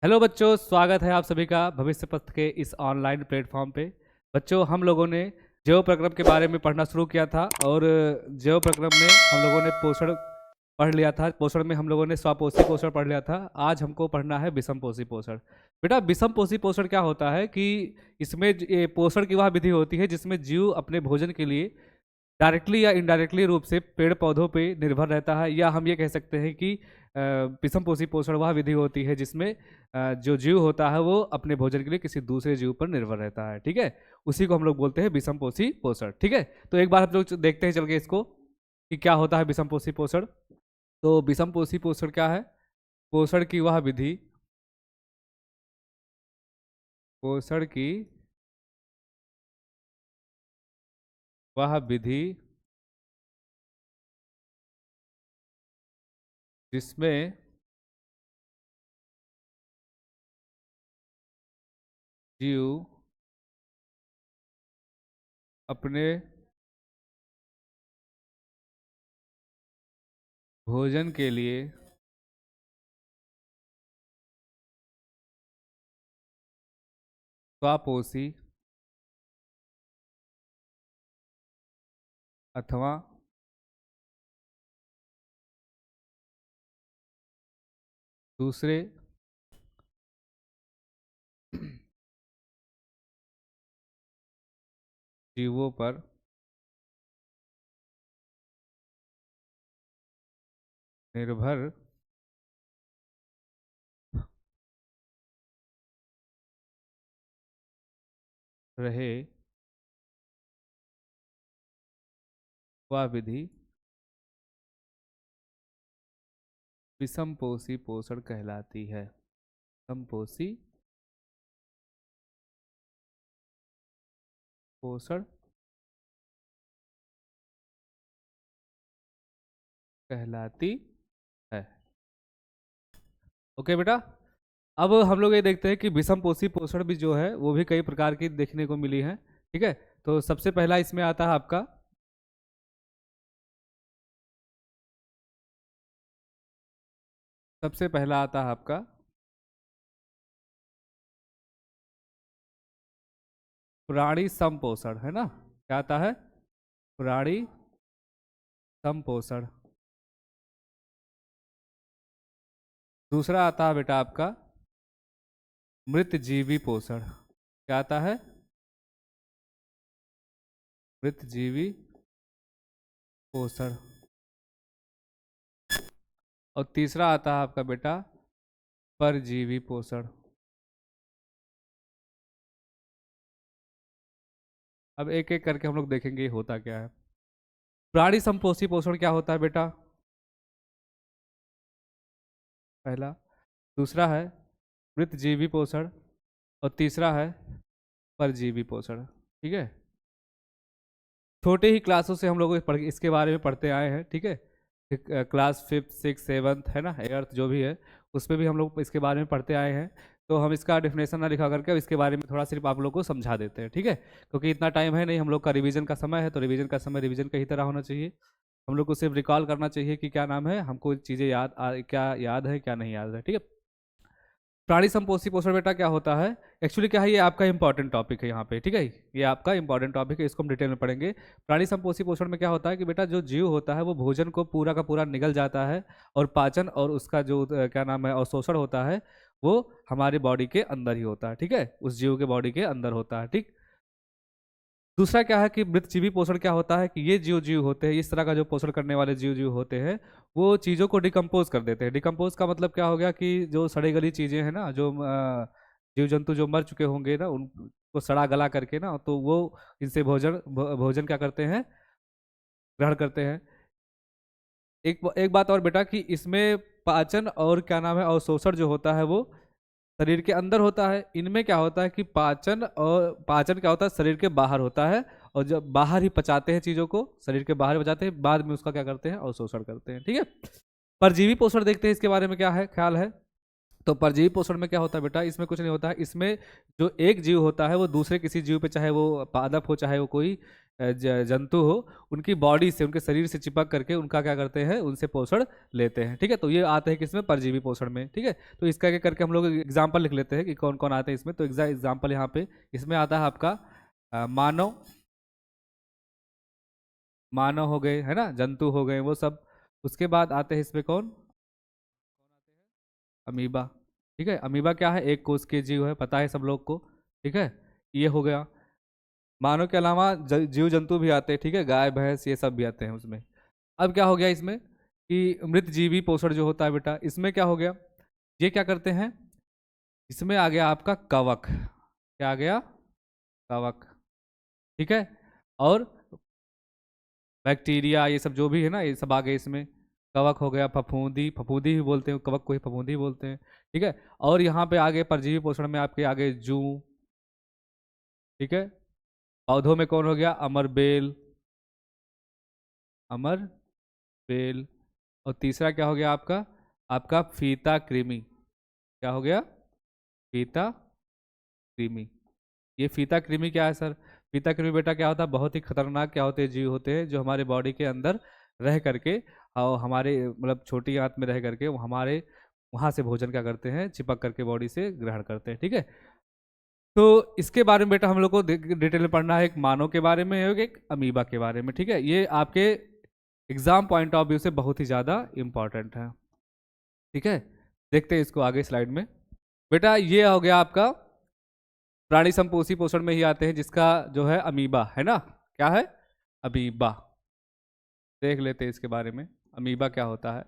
Hello बच्चों, स्वागत है आप सभी का भविष्य पथ के इस ऑनलाइन प्लेटफॉर्म पे। बच्चों, हम लोगों ने जैव प्रक्रम के बारे में पढ़ना शुरू किया था और जैव प्रक्रम में हम लोगों ने पोषण पढ़ लिया था। पोषण में हम लोगों ने स्वपोषी पोषण पढ़ लिया था। आज हमको पढ़ना है विषम पोषी पोषण। बेटा, विषम पोषी पोषण क्या होता है कि इसमें ये पोषण की वह विधि होती है जिसमें जीव अपने भोजन के लिए डायरेक्टली या इनडायरेक्टली रूप से पेड़ पौधों पे निर्भर रहता है, या हम ये कह सकते हैं कि विषम पोषी पोषण वह विधि होती है जिसमें जो जीव होता है वो अपने भोजन के लिए किसी दूसरे जीव पर निर्भर रहता है। ठीक है, उसी को हम लोग बोलते हैं विषम पोषी पोषण। ठीक है, तो एक बार हम लोग देखते हैं चल के इसको कि क्या होता है विषम पोषी पोषण। तो विषम पोषी पोषण क्या है? पोषण की वह विधि, पोषण की वह विधि जिसमें जीव अपने भोजन के लिए स्वपोषी अथवा दूसरे जीवों पर निर्भर रहे वह विधि विषमपोषी पोषण कहलाती है। विषमपोषी पोषण कहलाती है। ओके बेटा, अब हम लोग ये देखते हैं कि विषमपोषी पोषण भी जो है वो भी कई प्रकार की देखने को मिली है। ठीक है, तो सबसे पहला इसमें आता है आपका सबसे पहला आता है आपका प्राणी समपोषण, है ना? क्या आता है? प्राणी समपोषण। दूसरा आता है बेटा आपका मृत जीवी पोषण। क्या आता है? मृत जीवी पोषण। और तीसरा आता है आपका बेटा परजीवी पोषण। अब एक एक करके हम लोग देखेंगे ये होता क्या है। प्राणी संपोषी पोषण क्या होता है बेटा? पहला, दूसरा है मृत जीवी पोषण, और तीसरा है परजीवी पोषण। ठीक है, छोटे ही क्लासों से हम लोग इसके बारे में पढ़ते आए हैं। ठीक है, क्लास 5th 6th 7th है ना, 8th जो भी है उसमें भी हम लोग इसके बारे में पढ़ते आए हैं। तो हम इसका डेफिनेशन ना लिखा करके इसके बारे में थोड़ा सिर्फ आप लोग को समझा देते हैं। ठीक है, क्योंकि इतना टाइम है नहीं, हम लोग का रिवीजन का समय है, तो रिवीजन का समय रिवीजन का ही तरह होना चाहिए। हम लोग को सिर्फ रिकॉल करना चाहिए कि क्या नाम है, हमको चीज़ें क्या याद है क्या नहीं याद है। ठीक है, प्राणी संपोषी पोषण बेटा क्या होता है? एक्चुअली क्या है, ये आपका इंपॉर्टेंट टॉपिक है यहाँ पे। ठीक है, ये आपका इंपॉर्टेंट टॉपिक है, इसको हम डिटेल में पढ़ेंगे। प्राणी संपोषी पोषण में क्या होता है कि बेटा जो जीव होता है वो भोजन को पूरा का पूरा निगल जाता है, और पाचन और उसका जो क्या नाम है अवशोषण होता है वो हमारी बॉडी के अंदर ही होता है। ठीक है, उस जीव के बॉडी के अंदर होता है। ठीक, दूसरा क्या है कि मृतजीवी पोषण क्या होता है कि ये जीव जीव होते हैं, इस तरह का जो पोषण करने वाले जीव जीव होते हैं वो चीज़ों को डिकम्पोज कर देते हैं। डिकम्पोज का मतलब क्या हो गया कि जो सड़ी गली चीज़ें हैं ना, जो जीव जंतु जो मर चुके होंगे ना, उनको सड़ा गला करके ना, तो वो इनसे भोजन क्या करते हैं, ग्रहण करते हैं। एक बात और बेटा कि इसमें पाचन और क्या नाम है अवशोषण जो होता है वो शरीर के अंदर होता है। इनमें क्या होता है कि पाचन क्या होता है शरीर के बाहर होता है, और जब बाहर ही पचाते हैं चीजों को, शरीर के बाहर पचाते हैं, बाद में उसका क्या करते हैं अवशोषण करते हैं। ठीक है, परजीवी पोषण देखते हैं इसके बारे में क्या है ख्याल है। तो परजीवी पोषण में क्या होता है बेटा, इसमें कुछ नहीं होता है। इसमें जो एक जीव होता है वो दूसरे किसी जीव पे, चाहे वो पादप हो चाहे वो कोई जंतु हो, उनकी बॉडी से, उनके शरीर से चिपक करके उनका क्या करते हैं, उनसे पोषण लेते हैं। ठीक है, तो ये आते हैं किसमें, परजीवी पोषण में। ठीक है, तो इसका क्या करके हम लोग एग्जाम्पल लिख लेते हैं कि कौन कौन आते हैं इसमें। तो एग्जाम्पल यहाँ पे इसमें आता है आपका मानव, मानव हो गए है ना, जंतु हो गए वो सब। उसके बाद आते हैं इसमें कौन, अमीबा। ठीक है, अमीबा क्या है, एक कोष के जीव है, पता है सब लोग को। ठीक है, ये हो गया। मानव के अलावा जीव जंतु भी आते हैं। ठीक है, गाय भैंस ये सब भी आते हैं उसमें। अब क्या हो गया इसमें कि मृत जीवी पोषण जो होता है बेटा, इसमें क्या हो गया, ये क्या करते हैं, इसमें आ गया आपका कवक। क्या आ गया, कवक। ठीक है, और बैक्टीरिया ये सब जो भी है ना, ये सब आ गए इसमें। कवक हो गया, फफूंदी, फफूंदी भी बोलते हैं, कवक को ही फफूंदी बोलते हैं। ठीक है, और यहाँ पे आगे परजीवी पोषण में आपके आगे जू। ठीक है, पौधों में कौन हो गया, अमर बेल, अमर बेल। और तीसरा क्या हो गया आपका, आपका फीता कृमि। क्या हो गया, फीता कृमि। ये फीता कृमि क्या है सर, फीता कृमि बेटा क्या होता है, बहुत ही खतरनाक क्या होते हैं, जीव होते हैं जो हमारे बॉडी के अंदर रह करके और हमारे मतलब छोटी आंत में रह करके वो हमारे वहां से भोजन क्या करते हैं, चिपक करके बॉडी से ग्रहण करते हैं। ठीक है, तो इसके बारे में बेटा हम लोग को डिटेल में पढ़ना है, एक मानव के बारे में और एक अमीबा के बारे में। ठीक है, ये आपके एग्जाम पॉइंट ऑफ व्यू से बहुत ही ज़्यादा इंपॉर्टेंट है। ठीक है, देखते हैं इसको आगे स्लाइड में। बेटा ये हो गया आपका प्राणी संपोषी पोषण में ही आते हैं, जिसका जो है अमीबा है ना, क्या है, अमीबा। देख लेते हैं इसके बारे में, अमीबा क्या होता है।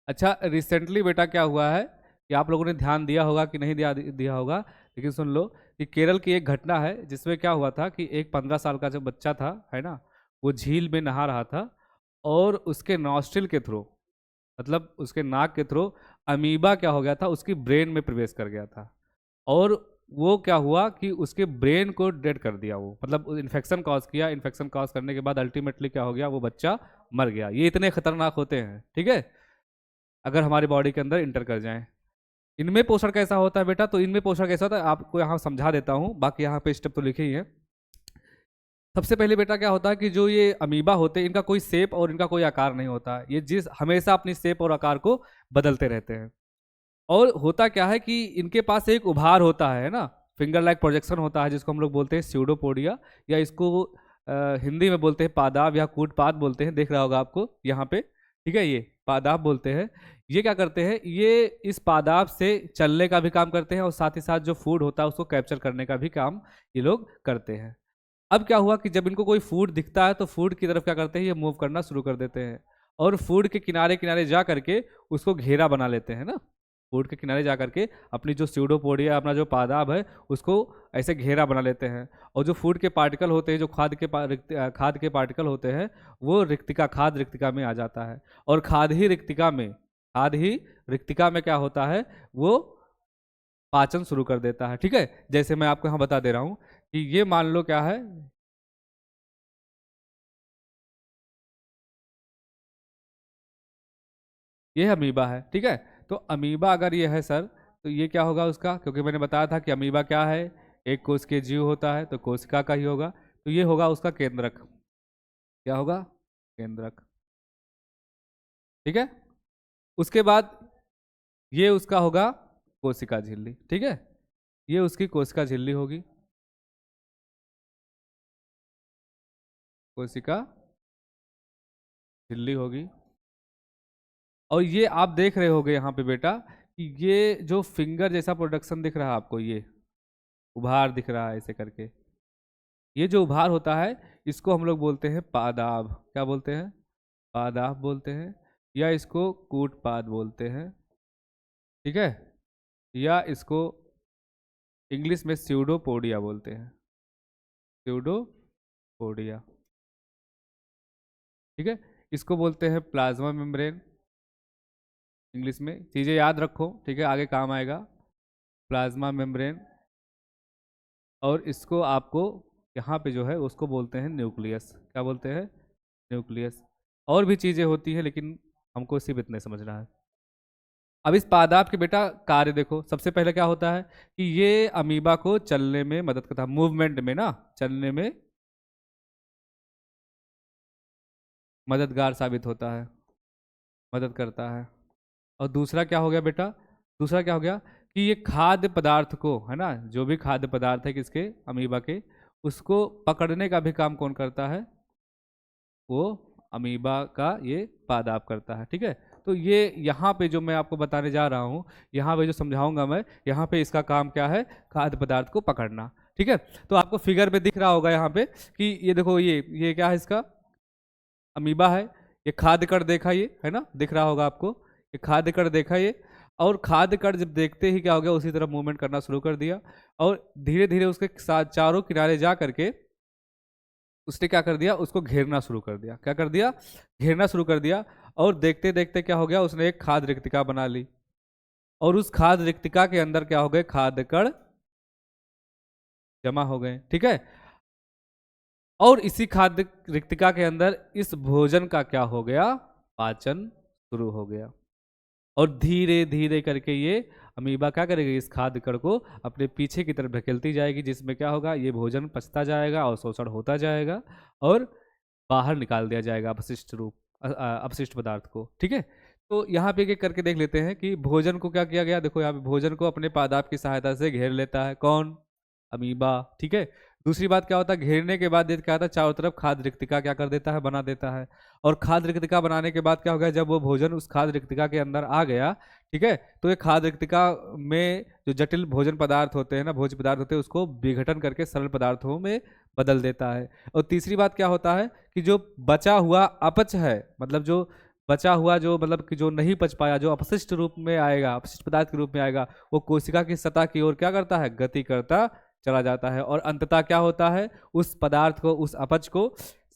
अच्छा, रिसेंटली बेटा क्या हुआ है कि आप लोगों ने ध्यान दिया होगा कि नहीं दिया दिया होगा, लेकिन सुन लो कि केरल की एक घटना है जिसमें क्या हुआ था कि एक 15 साल का जो बच्चा था है ना, वो झील में नहा रहा था और उसके नॉस्ट्रिल के थ्रू, मतलब उसके नाक के थ्रू अमीबा क्या हो गया था, उसकी ब्रेन में प्रवेश कर गया था। और वो क्या हुआ कि उसके ब्रेन को डेड कर दिया, वो मतलब इन्फेक्शन कॉज किया। इन्फेक्शन कॉज करने के बाद अल्टीमेटली क्या हो गया, वो बच्चा मर गया। ये इतने खतरनाक होते हैं, ठीक है, अगर हमारे बॉडी के अंदर इंटर कर जाएं। इनमें पोषण कैसा होता है बेटा, तो इनमें पोषण कैसा होता है आपको यहाँ समझा देता हूँ, बाकी यहाँ पे स्टेप तो लिखे ही है। सबसे पहले बेटा क्या होता है कि जो ये अमीबा होते हैं, इनका कोई शेप और इनका कोई आकार नहीं होता है। ये जिस हमेशा अपनी शेप और आकार को बदलते रहते हैं। और होता क्या है कि इनके पास एक उभार होता है ना, फिंगर लाइक प्रोजेक्शन होता है, जिसको हम लोग बोलते हैं स्यूडोपोडिया, या इसको हिंदी में बोलते हैं पादाब या कूटपाद बोलते हैं। देख रहा होगा आपको यहाँ पे, ठीक है, ये पादाब बोलते हैं। ये क्या करते हैं, ये इस पादाब से चलने का भी काम करते हैं और साथ ही साथ जो फूड होता है उसको कैप्चर करने का भी काम ये लोग करते हैं। अब क्या हुआ कि जब इनको कोई फूड दिखता है तो फूड की तरफ क्या करते हैं, ये मूव करना शुरू कर देते हैं और फूड के किनारे किनारे जा करके उसको घेरा बना लेते हैं ना। फूड के किनारे जा करके अपनी जो स्यूडोपोडिया, अपना जो पादाब है, उसको ऐसे घेरा बना लेते हैं। और जो फूड के पार्टिकल होते हैं, जो खाद के पार्टिकल होते हैं, वो रिक्तिका, खाद रिक्तिका में आ जाता है। और खाद ही रिक्तिका में क्या होता है, वो पाचन शुरू कर देता है। ठीक है, जैसे मैं आपको यहाँ बता दे रहा हूँ कि ये मान लो क्या है, ये अमीबा है। ठीक है, तो अमीबा अगर ये है सर, तो ये क्या होगा उसका, क्योंकि मैंने बताया था कि अमीबा क्या है, एक कोश के जीव होता है, तो कोशिका का ही होगा। तो ये होगा उसका केंद्रक। क्या होगा, केंद्रक। ठीक है, उसके बाद ये उसका होगा कोशिका झिल्ली। ठीक है, ये उसकी कोशिका झिल्ली होगी, कोशिका झिल्ली होगी। और ये आप देख रहे होगे यहाँ पे बेटा कि ये जो फिंगर जैसा प्रोडक्शन दिख रहा है आपको, ये उभार दिख रहा है ऐसे करके, ये जो उभार होता है इसको हम लोग बोलते हैं पादाब। क्या बोलते हैं, पादाब बोलते हैं, या इसको कूटपाद बोलते हैं। ठीक है, या इसको इंग्लिश में स्यूडोपोडिया बोलते हैं, स्यूडोपोडिया। ठीक है, इसको बोलते हैं प्लाज्मा मेम्ब्रेन इंग्लिश में। चीज़ें याद रखो, ठीक है, आगे काम आएगा, प्लाज्मा मेम्ब्रेन। और इसको आपको यहाँ पे जो है उसको बोलते हैं न्यूक्लियस। क्या बोलते हैं, न्यूक्लियस। और भी चीज़ें होती हैं लेकिन हमको सिर्फ इतने समझना है। अब इस पादाप के बेटा कार्य देखो, सबसे पहले क्या होता है कि ये अमीबा को चलने में मदद करता है, मूवमेंट में ना, चलने में मददगार साबित होता है, मदद करता है। और दूसरा क्या हो गया बेटा, दूसरा क्या हो गया कि ये खाद्य पदार्थ को, है ना, जो भी खाद्य पदार्थ है किसके, अमीबा के, उसको पकड़ने का भी काम कौन करता है, वो अमीबा का ये पादाप करता है। ठीक है, तो ये यहाँ पे जो मैं आपको बताने जा रहा हूँ, यहाँ पे जो समझाऊंगा मैं, यहाँ पे इसका काम क्या है, खाद्य पदार्थ को पकड़ना। ठीक है, तो आपको फिगर पे दिख रहा होगा यहाँ पे कि ये देखो, ये क्या है, इसका अमीबा है, ये खाद्य कण देखा, ये है ना, दिख रहा होगा आपको, ये खाद्य कण देखा ये, और खाद्य कण जब देखते ही क्या हो गया, उसी तरफ मूवमेंट करना शुरू कर दिया, और धीरे धीरे उसके साथ चारों किनारे जा करके उसने क्या कर दिया, उसको घेरना शुरू कर दिया। क्या कर दिया, घेरना शुरू कर दिया। और देखते देखते क्या हो गया, उसने एक खाद्य रिक्तिका बना ली, और उस खाद्य रिक्तिका के अंदर क्या हो गए, खाद्य कण जमा हो गए। ठीक है, और इसी खाद्य रिक्तिका के अंदर इस भोजन का क्या हो गया, पाचन शुरू हो गया। और धीरे धीरे करके ये अमीबा क्या करेगी, इस खाद्य कण को अपने पीछे की तरफ ढकेलती जाएगी, जिसमें क्या होगा, ये भोजन पचता जाएगा और शोषण होता जाएगा और बाहर निकाल दिया जाएगा अपशिष्ट रूप, अपशिष्ट पदार्थ को। ठीक है, तो यहाँ पे एक एक करके देख लेते हैं कि भोजन को क्या किया गया। देखो यहाँ पे भोजन को अपने पादाप की सहायता से घेर लेता है कौन, अमीबा। ठीक है, दूसरी बात क्या होता है, घेरने के बाद ये क्या होता है, चारों तरफ खाद्य रिक्तिका क्या कर देता है, बना देता है। और खाद्य रिक्तिका बनाने के बाद क्या हो गया, जब वो भोजन उस खाद्य रिक्तिका के अंदर आ गया, ठीक है, तो ये खाद्य रिक्तिका में जो जटिल भोजन पदार्थ होते हैं ना, भोज्य पदार्थ होते हैं, उसको विघटन करके सरल पदार्थों में बदल देता है। और तीसरी बात क्या होता है कि जो बचा हुआ अपच है, मतलब जो बचा हुआ, जो मतलब कि जो नहीं पच पाया, जो अपशिष्ट रूप में आएगा, अपशिष्ट पदार्थ के रूप में आएगा, वो कोशिका की सतह की ओर क्या करता है, गति करता चला जाता है। और अंततः क्या होता है, उस पदार्थ को, उस अपच को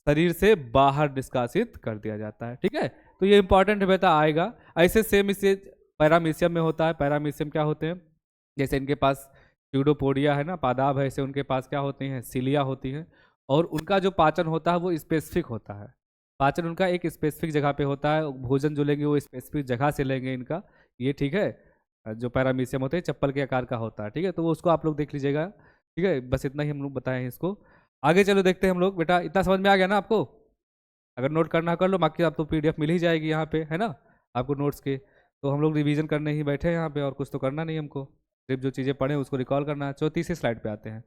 शरीर से बाहर निष्कासित कर दिया जाता है। ठीक है, तो ये इंपॉर्टेंट बेटा आएगा। ऐसे सेम इसे पैरामीशियम में होता है। पैरामीशियम क्या होते हैं, जैसे इनके पास स्यूडोपोडिया है ना, पादाब है, ऐसे उनके पास क्या होती हैं, सिलिया होती हैं। और उनका जो पाचन होता है वो स्पेसिफिक होता है, पाचन उनका एक स्पेसिफिक जगह पे होता है, भोजन जो लेंगे वो स्पेसिफिक जगह से लेंगे इनका, ये। ठीक है, जो पैरामीशियम होते हैं चप्पल के आकार का होता है। ठीक है, तो वो उसको आप लोग देख लीजिएगा। ठीक है, बस इतना ही हम लोग बताए हैं इसको। आगे चलो देखते हैं हम लोग। बेटा इतना समझ में आ गया ना आपको, अगर नोट करना कर लो, बाकी आप तो पीडीएफ मिल ही जाएगी यहाँ पे, है ना, आपको नोट्स के। तो हम लोग रिवीजन करने ही बैठे हैं यहाँ पे, और कुछ तो करना नहीं हमको, सिर्फ जो चीज़ें पढ़े उसको रिकॉल करना है। चलो तीसरी स्लाइड पे आते हैं।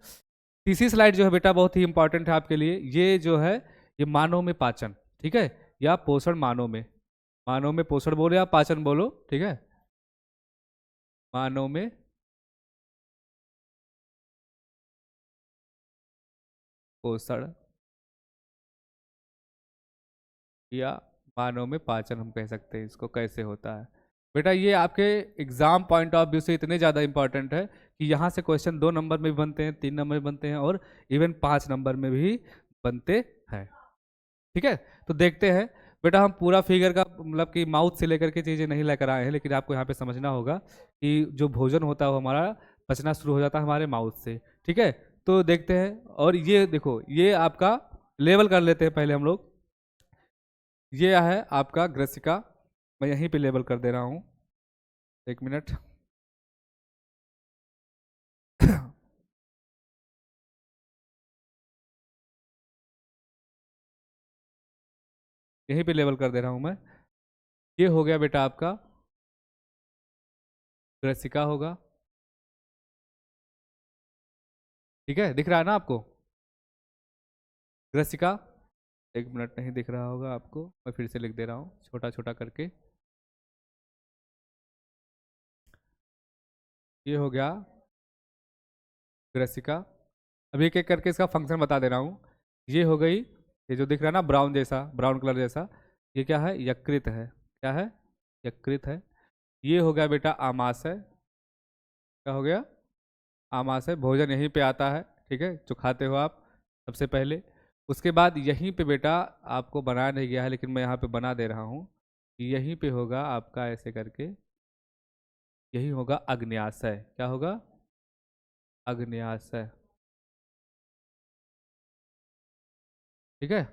तीसरी स्लाइड जो है बेटा बहुत ही इंपॉर्टेंट है आपके लिए। ये जो है, ये मानव में पाचन, ठीक है, या पोषण मानव में, मानव में पोषण बोलो या पाचन बोलो। ठीक है, मानव में पोषण या मानव में पाचन हम कह सकते हैं इसको, कैसे होता है बेटा। ये आपके एग्जाम पॉइंट ऑफ व्यू से इतने ज़्यादा इंपॉर्टेंट है कि यहाँ से क्वेश्चन 2 नंबर में भी बनते हैं, 3 नंबर में बनते हैं, और इवन 5 नंबर में भी बनते हैं। ठीक है, तो देखते हैं बेटा। हम पूरा फिगर का मतलब कि माउथ से लेकर के चीज़ें नहीं लेकर आए हैं, लेकिन आपको यहाँ पे समझना होगा कि जो भोजन होता है वो हमारा पचना शुरू हो जाता है हमारे माउथ से। ठीक है, तो देखते हैं। और ये देखो, ये आपका लेवल कर लेते हैं पहले हम लोग। ये है आपका ग्रसिका, मैं यहीं पे लेबल कर दे रहा हूँ, एक मिनट। यहीं पे लेबल कर दे रहा हूँ मैं। ये हो गया बेटा आपका ग्रसिका होगा। ठीक है, दिख रहा है ना आपको ग्रसिका? एक मिनट, नहीं दिख रहा होगा आपको, मैं फिर से लिख दे रहा हूँ छोटा छोटा करके। ये हो गया ग्रसिका। अब एक एक करके इसका फंक्शन बता दे रहा हूँ। ये हो गई, ये जो दिख रहा है ना ब्राउन जैसा, ब्राउन कलर जैसा, ये क्या है, यकृत है। क्या है, यकृत है। ये हो गया बेटा आमाशय। क्या हो गया, आमाशय। भोजन यहीं पे आता है, ठीक है, जो खाते हो आप सबसे पहले। उसके बाद यहीं पे बेटा, आपको बनाया नहीं गया है लेकिन मैं यहाँ पे बना दे रहा हूँ, यहीं पे होगा आपका ऐसे करके, यही होगा अग्न्याशय। क्या होगा, अग्न्याशय। ठीक है,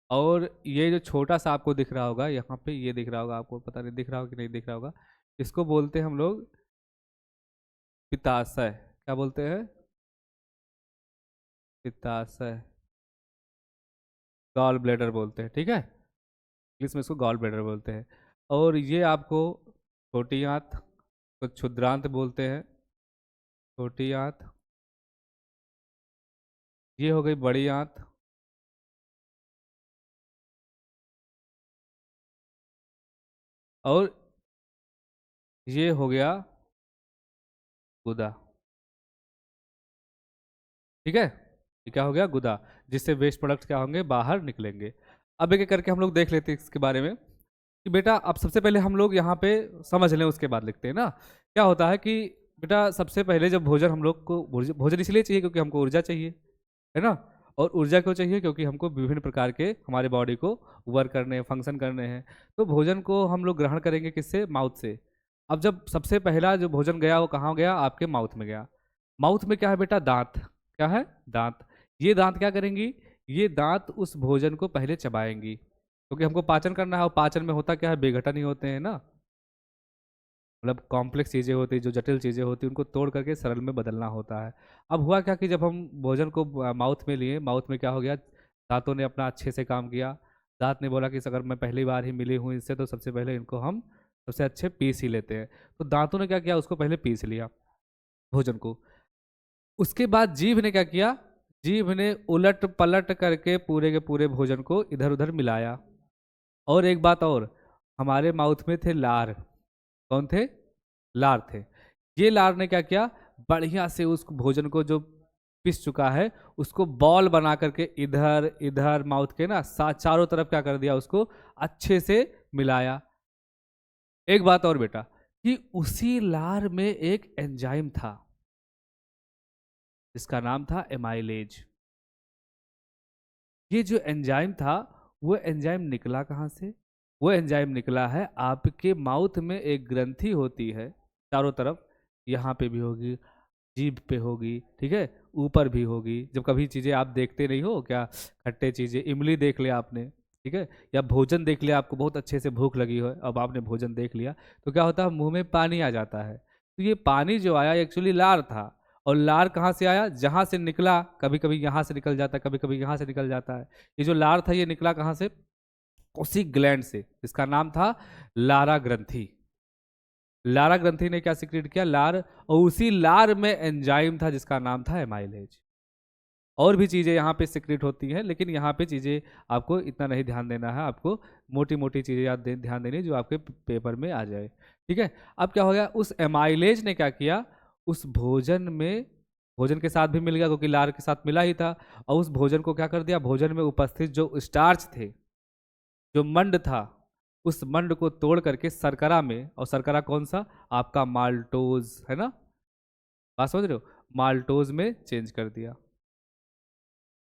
और ये जो छोटा सा आपको दिख रहा होगा यहाँ पे, ये दिख रहा होगा आपको, पता नहीं दिख रहा होगा कि नहीं दिख रहा होगा, इसको बोलते हैं हम लोग पित्ताशय। क्या बोलते हैं? पित्ताशय, गॉल ब्लेडर बोलते हैं, ठीक है। इंग्लिश में इसको गॉल ब्लेडर बोलते हैं। और ये आपको छोटी आंत को क्षुद्रांत बोलते हैं। छोटी आंत, ये हो गई बड़ी आंत, और ये हो गया गुदा, ठीक है। ये क्या हो गया? गुदा, जिससे वेस्ट प्रोडक्ट क्या होंगे? बाहर निकलेंगे। अब एक एक करके हम लोग देख लेते हैं इसके बारे में कि बेटा अब सबसे पहले हम लोग यहाँ पे समझ लें, उसके बाद लिखते हैं ना। क्या होता है कि बेटा सबसे पहले जब भोजन हम लोग को भोजन इसलिए चाहिए क्योंकि हमको ऊर्जा चाहिए, है ना। और ऊर्जा क्यों चाहिए? क्योंकि हमको विभिन्न प्रकार के हमारे बॉडी को वर्क करने हैं, फंक्शन करने हैं। तो भोजन को हम लोग ग्रहण करेंगे किससे? माउथ से। अब जब सबसे पहला जो भोजन गया वो कहाँ गया? आपके माउथ में गया। माउथ में क्या है बेटा? दांत। क्या है? दांत। ये दांत क्या करेंगी? ये दांत उस भोजन को पहले चबाएंगी, क्योंकि हमको पाचन करना है। और पाचन में होता क्या है? बेघटन ही होते हैं ना, मतलब कॉम्प्लेक्स चीज़ें होती हैं, जो जटिल चीज़ें होती हैं उनको तोड़ करके सरल में बदलना होता है। अब हुआ क्या कि जब हम भोजन को माउथ में लिए, माउथ में क्या हो गया? दांतों ने अपना अच्छे से काम किया। दांत ने बोला कि अगर मैं पहली बार ही मिली हूँ इससे, तो सबसे पहले इनको हम सबसे अच्छे पीस ही लेते हैं। तो दांतों ने क्या किया? उसको पहले पीस लिया, भोजन को। उसके बाद जीभ ने क्या किया? जीभ ने उलट पलट करके पूरे के पूरे भोजन को इधर उधर मिलाया। और एक बात और, हमारे माउथ में थे लार। कौन थे? लार थे। ये लार ने क्या किया? बढ़िया से उस भोजन को जो पिस चुका है उसको बॉल बना करके इधर इधर माउथ के ना चारों तरफ क्या कर दिया? उसको अच्छे से मिलाया। एक बात और बेटा, कि उसी लार में एक एंजाइम था जिसका नाम था एमाइलेज। ये जो एंजाइम था, वो एंजाइम निकला कहाँ से? वो एंजाइम निकला है आपके माउथ में एक ग्रंथि होती है चारों तरफ, यहाँ पे भी होगी, जीभ पे होगी, ठीक है, ऊपर भी होगी। जब कभी चीज़ें आप देखते नहीं हो क्या, खट्टे चीज़ें, इमली देख लिया आपने, ठीक है, या भोजन देख लिया, आपको बहुत अच्छे से भूख लगी हो, अब आपने भोजन देख लिया, तो क्या होता है? मुंह में पानी आ जाता है। तो ये पानी जो आया एक्चुअली लार था। और लार कहाँ से आया? जहाँ से निकला, कभी कभी यहाँ से निकल जाता है, कभी कभी यहाँ से निकल जाता है। ये जो लार था ये निकला कहाँ से? उसी ग्लैंड से, जिसका नाम था लारा ग्रंथि। लारा ग्रंथि ने क्या सिक्रेट किया? लार। और उसी लार में एंजाइम था जिसका नाम था एमाइलेज। और भी चीज़ें यहाँ पे सिक्रेट होती हैं, लेकिन यहाँ पे चीज़ें आपको इतना नहीं ध्यान देना है, आपको मोटी मोटी चीज़ें याद ध्यान देनी है जो आपके पेपर में आ जाए, ठीक है। अब क्या हो गया? उस एमाइलेज ने क्या किया? उस भोजन में, भोजन के साथ भी मिल गया क्योंकि लार के साथ मिला ही था, और उस भोजन को क्या कर दिया? भोजन में उपस्थित जो स्टार्च थे, जो मंड था, उस मंड को तोड़ करके शर्करा में, और शर्करा कौन सा? आपका माल्टोज, है ना। बात समझ रहे हो? माल्टोज में चेंज कर दिया।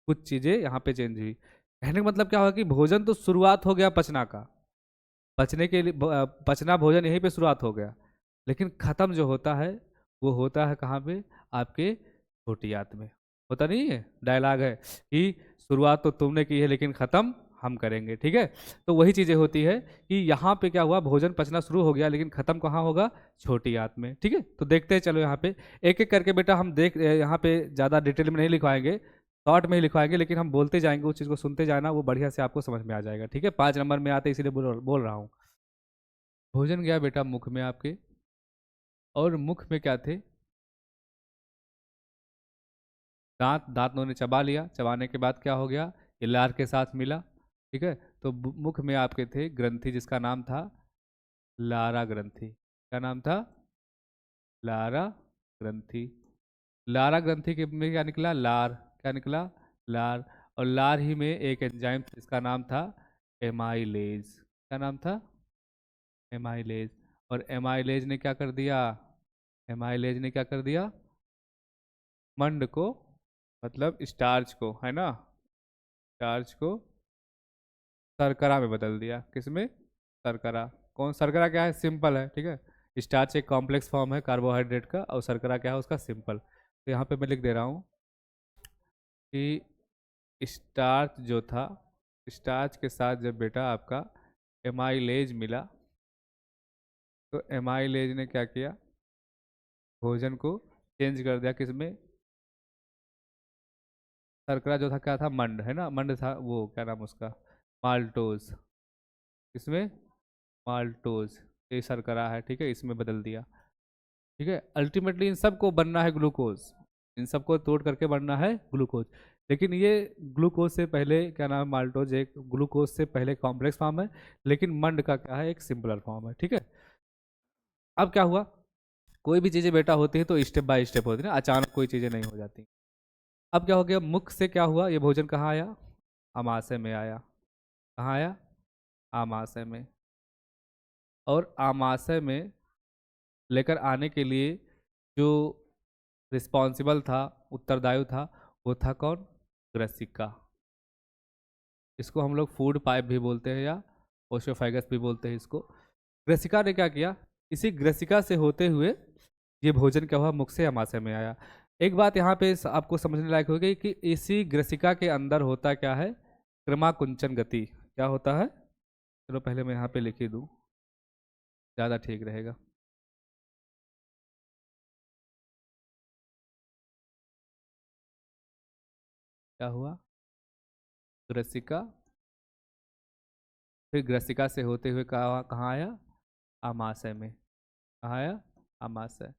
कुछ चीजें यहाँ पे चेंज हुई। कहने का मतलब क्या हुआ कि भोजन तो शुरुआत हो गया पचना का, पचने के लिए पचना भोजन यहीं पे शुरुआत हो गया, लेकिन खत्म जो होता है वो होता है कहाँ पे? आपके छोटी आंत में। होता नहीं है, डायलॉग है कि शुरुआत तो तुमने की है लेकिन खत्म हम करेंगे, ठीक है। तो वही चीजें होती है कि यहाँ पे क्या हुआ? भोजन पचना शुरू हो गया लेकिन खत्म कहाँ होगा? छोटी आंत में, ठीक है। तो देखते हैं, चलो यहाँ पे एक एक करके बेटा हम देख, यहाँ पे ज्यादा डिटेल में नहीं लिखवाएंगे, शॉर्ट में ही लिखवाएंगे, लेकिन हम बोलते जाएंगे, उस चीज को सुनते जाना, वो बढ़िया से आपको समझ में आ जाएगा, ठीक है। 5 नंबर में आते इसीलिए बोल रहा हूँ। भोजन गया बेटा मुख में आपके, और मुख में क्या थे? दांत। दांतों ने चबा लिया, चबाने के बाद क्या हो गया? ये लार के साथ मिला, ठीक है। तो मुख में आपके थे ग्रंथि जिसका नाम था लारा ग्रंथि। क्या नाम था? लारा ग्रंथि। लारा ग्रंथि के में क्या निकला? लार। क्या निकला? लार। और लार ही में एक एंजाइम जिसका नाम था एमाइलेज। क्या नाम था? एमाइलेज। और एमाइलेज ने क्या कर दिया? एमाइलेज ने क्या कर दिया? मंड को, मतलब स्टार्च को, है ना, स्टार्च को शर्करा में बदल दिया। किसमें? शर्करा। कौन? शर्करा क्या है? सिंपल है, ठीक है। स्टार्च एक कॉम्प्लेक्स फॉर्म है कार्बोहाइड्रेट का, और शर्करा क्या है? उसका सिंपल। तो यहाँ पे मैं लिख दे रहा हूँ कि स्टार्च जो था, स्टार्च के साथ जब बेटा आपका एमाइलेज मिला, तो एमाइलेज ने क्या किया, भोजन को चेंज कर दिया किसमें, शर्करा जो था क्या था, मंड है ना, मंड था, वो क्या नाम उसका, माल्टोज, इसमें माल्टोज, ये शर्करा है, ठीक है, इसमें बदल दिया। ठीक है, अल्टीमेटली इन सबको बनना है ग्लूकोज, इन सबको तोड़ करके बनना है ग्लूकोज। लेकिन ये ग्लूकोज से पहले क्या नाम है, माल्टोज एक ग्लूकोज से पहले कॉम्प्लेक्स फॉर्म है, लेकिन मंड का क्या है, एक सिंपलर फॉर्म है। ठीक है, अब क्या हुआ, कोई भी चीज़ें बेटा होती है तो स्टेप बाय स्टेप होती है ना, अचानक कोई चीज़ें नहीं हो जाती। अब क्या हो गया, मुख से क्या हुआ, ये भोजन कहाँ आया, आमाशय में आया, कहाँ आया, आमाशय में। और आमाशय में लेकर आने के लिए जो रिस्पॉन्सिबल था, उत्तरदायी था, वो था कौन, ग्रसिका। इसको हम लोग फूड पाइप भी बोलते हैं या ओशोफाइगस भी बोलते हैं इसको। ग्रसिका ने क्या किया, इसी ग्रसिका से होते हुए ये भोजन क्या हुआ, मुख से आमाशय में आया। एक बात यहाँ पे आपको समझने लायक होगी कि इसी ग्रसिका के अंदर होता क्या है, क्रमाकुंचन गति। क्या होता है, चलो पहले मैं यहाँ पे लिख ही दूँ, ज़्यादा ठीक रहेगा। क्या हुआ, ग्रसिका, फिर ग्रसिका से होते हुए कहाँ कहाँ आया, आमाशय में, कहाँ आया, आमाशय।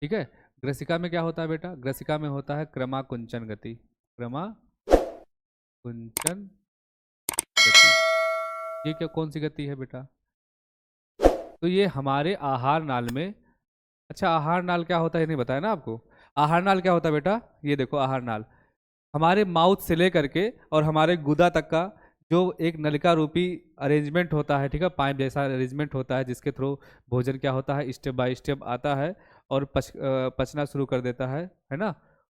ठीक है, ग्रसिका में क्या होता है बेटा, ग्रसिका में होता है क्रमाकुंचन गति, क्रमाकुंचन गति। ये क्या, कौन सी गति है बेटा, तो ये हमारे आहार नाल में, अच्छा आहार नाल क्या होता है ये नहीं बताया ना आपको। आहार नाल क्या होता है बेटा, ये देखो आहार नाल हमारे माउथ से लेकर के और हमारे गुदा तक का जो एक नलिका रूपी अरेंजमेंट होता है, ठीक है, पाइप जैसा अरेंजमेंट होता है, जिसके थ्रू भोजन क्या होता है, स्टेप बाय स्टेप आता है और पचना शुरू कर देता है ना।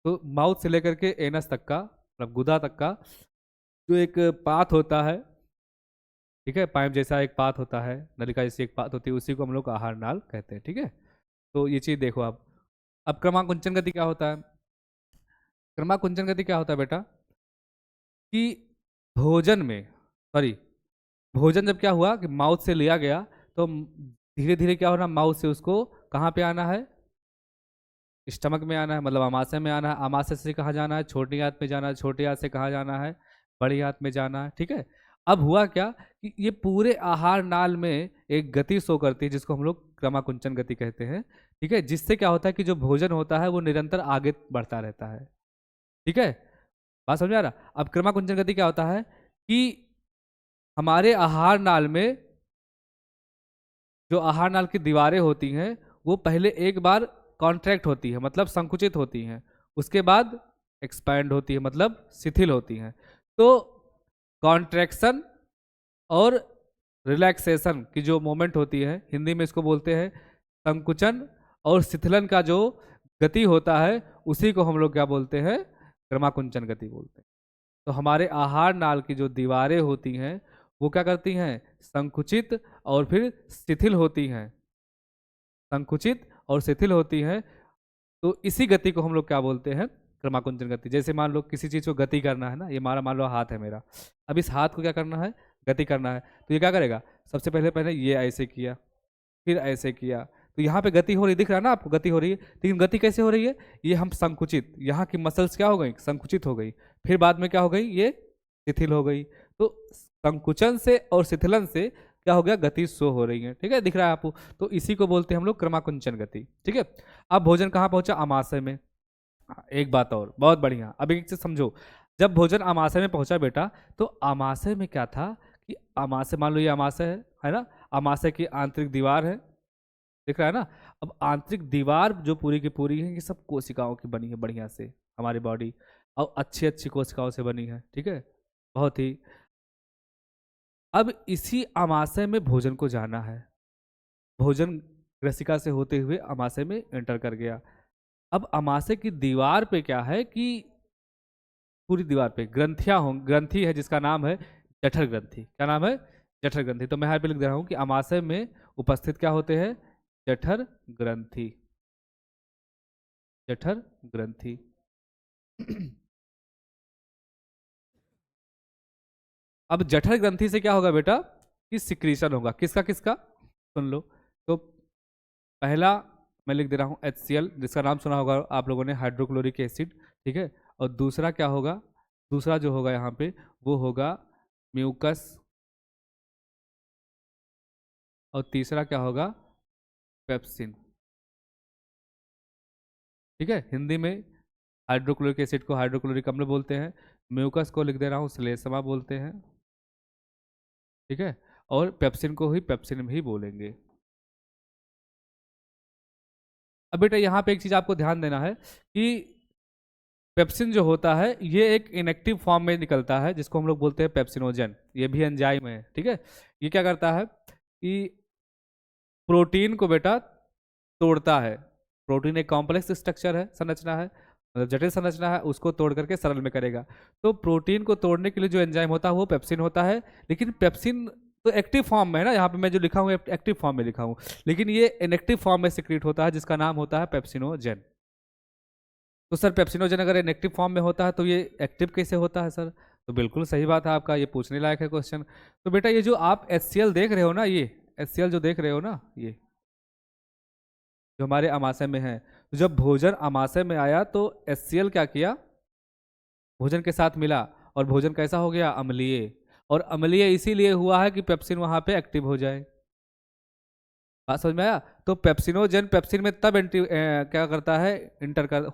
तो माउथ से लेकर के एनस तक का, मतलब गुदा तक का जो एक पाथ होता है, ठीक है, पाइप जैसा एक पाथ होता है, नलिका जैसी एक पाथ होती है, उसी को हम लोग आहार नाल कहते हैं। ठीक है, तो ये चीज़ देखो आप। अब क्रमाकुंचन गति क्या होता है, क्रमाकुंचन गति क्या होता है बेटा, कि भोजन में, सॉरी, भोजन जब क्या हुआ कि माउथ से लिया गया, तो धीरे धीरे क्या होना, माउथ से उसको कहाँ पे आना है, स्टमक में आना है, मतलब आमाशय में आना है, आमाशय से कहाँ जाना है, छोटी आंत में जाना है, छोटी आंत से कहाँ जाना है, बड़ी आंत में जाना है। ठीक है, अब हुआ क्या कि ये पूरे आहार नाल में एक गति शो करती है, जिसको हम लोग क्रमाकुंचन गति कहते हैं। ठीक है, जिससे क्या होता है कि जो भोजन होता है वो निरंतर आगे बढ़ता रहता है। ठीक है, बात समझ आ रहा। अब क्रमाकुंचन गति क्या होता है कि हमारे आहार नाल में जो आहार नाल की दीवारें होती हैं वो पहले एक बार कॉन्ट्रैक्ट होती है, मतलब संकुचित होती हैं, उसके बाद एक्सपैंड होती है, मतलब शिथिल होती हैं। तो कॉन्ट्रैक्शन और रिलैक्सेशन की जो मोमेंट होती है, हिंदी में इसको बोलते हैं संकुचन और शिथिलन का जो गति होता है, उसी को हम लोग क्या बोलते हैं, क्रमाकुंचन गति बोलते हैं। तो हमारे आहार नाल की जो दीवारें होती हैं वो क्या करती हैं, संकुचित और फिर शिथिल होती हैं, संकुचित और शिथिल होती हैं। तो इसी गति को हम लोग क्या बोलते हैं, क्रमाकुंचन गति। जैसे मान लो किसी चीज को गति करना है ना, ये हमारा मान लो हाथ है मेरा, अब इस हाथ को क्या करना है, गति करना है, तो ये क्या करेगा, सबसे पहले पहले ये ऐसे किया, फिर ऐसे किया, तो यहाँ पे गति हो रही, दिख रहा है ना आपको, गति हो रही है। लेकिन गति कैसे हो रही है, ये हम संकुचित, यहाँ की मसल्स क्या हो गई, संकुचित हो गई, फिर बाद में क्या हो गई, ये शिथिल हो गई। तो संकुचन से और शिथिलन से क्या हो गया, गति शो हो रही है। ठीक है, दिख रहा है आपको, तो इसी को बोलते हैं हम लोग क्रमाकुंचन गति। ठीक है, अब भोजन कहाँ पहुंचा, आमाशय में। एक बात और बहुत बढ़िया, अब एक चीज समझो, जब भोजन आमाशय में पहुंचा बेटा, तो आमाशय में क्या था कि आमाशय, मान लो ये आमाशय है ना, आमाशय की आंतरिक दीवार है, दिख रहा है ना। अब आंतरिक दीवार जो पूरी की पूरी है, ये सब कोशिकाओं की बनी है बढ़िया से, हमारी बॉडी और अच्छी अच्छी कोशिकाओं से बनी है। ठीक है, बहुत ही। अब इसी आमाशय में भोजन को जाना है, भोजन ग्रसिका से होते हुए आमाशय में एंटर कर गया। अब आमाशय की दीवार पे क्या है कि पूरी दीवार पे ग्रंथियां हों, ग्रंथि है जिसका नाम है जठर ग्रंथि। क्या नाम है, जठर ग्रंथि। तो मैं यहाँ पे लिख दे रहा हूँ कि आमाशय में उपस्थित क्या होते हैं, जठर ग्रंथि, जठर ग्रंथि। अब जठर ग्रंथि से क्या होगा बेटा, कि सिक्रीशन होगा, किसका किसका, सुन लो। तो पहला मैं लिख दे रहा हूँ HCl, जिसका नाम सुना होगा आप लोगों ने, हाइड्रोक्लोरिक एसिड, ठीक है। और दूसरा क्या होगा, दूसरा जो होगा यहाँ पे वो होगा म्यूकस, और तीसरा क्या होगा, पेप्सिन, ठीक है। हिंदी में हाइड्रोक्लोरिक एसिड को हाइड्रोक्लोरिक अम्ल बोलते हैं, म्यूकस को लिख दे रहा हूँ श्लेष्मा बोलते हैं, ठीक है। और पेप्सिन को ही पेप्सिन ही बोलेंगे। अब बेटा यहाँ पे एक चीज आपको ध्यान देना है कि पेप्सिन जो होता है ये एक इनएक्टिव फॉर्म में निकलता है, जिसको हम लोग बोलते हैं पेप्सिनोजन। ये भी एंजाइम है, ठीक है। ये क्या करता है कि प्रोटीन को बेटा तोड़ता है। प्रोटीन एक कॉम्प्लेक्स स्ट्रक्चर है, संरचना है, मतलब जटिल संरचना है, उसको तोड़ करके सरल में करेगा। तो प्रोटीन को तोड़ने के लिए जो एंजाइम होता है वो पेप्सिन होता है। लेकिन पेप्सिन तो एक्टिव फॉर्म में है ना, यहाँ पे मैं जो लिखा हूँ एक्टिव फॉर्म में लिखा हूँ, लेकिन ये इनएक्टिव फॉर्म में सिक्रीट होता है, जिसका नाम होता है पेप्सिनोजन। तो सर पेप्सिनोजन अगर इनएक्टिव फॉर्म में होता है तो ये एक्टिव कैसे होता है सर? तो बिल्कुल सही बात है आपका, ये पूछने लायक है क्वेश्चन। तो बेटा ये जो आप HCl देख रहे हो ना, ये HCl जो देख रहे हो ना, ये जो हमारे अमाशय में है, तो जब भोजन अमाशय में आया तो HCl क्या किया, भोजन के साथ मिला, और भोजन कैसा हो गया, अम्लीय। और अम्लीय इसीलिए हुआ है कि पेप्सिन वहां पे एक्टिव हो जाए। बात समझ में आया? तो पेप्सिनोजन पेप्सिन में तब क्या करता है,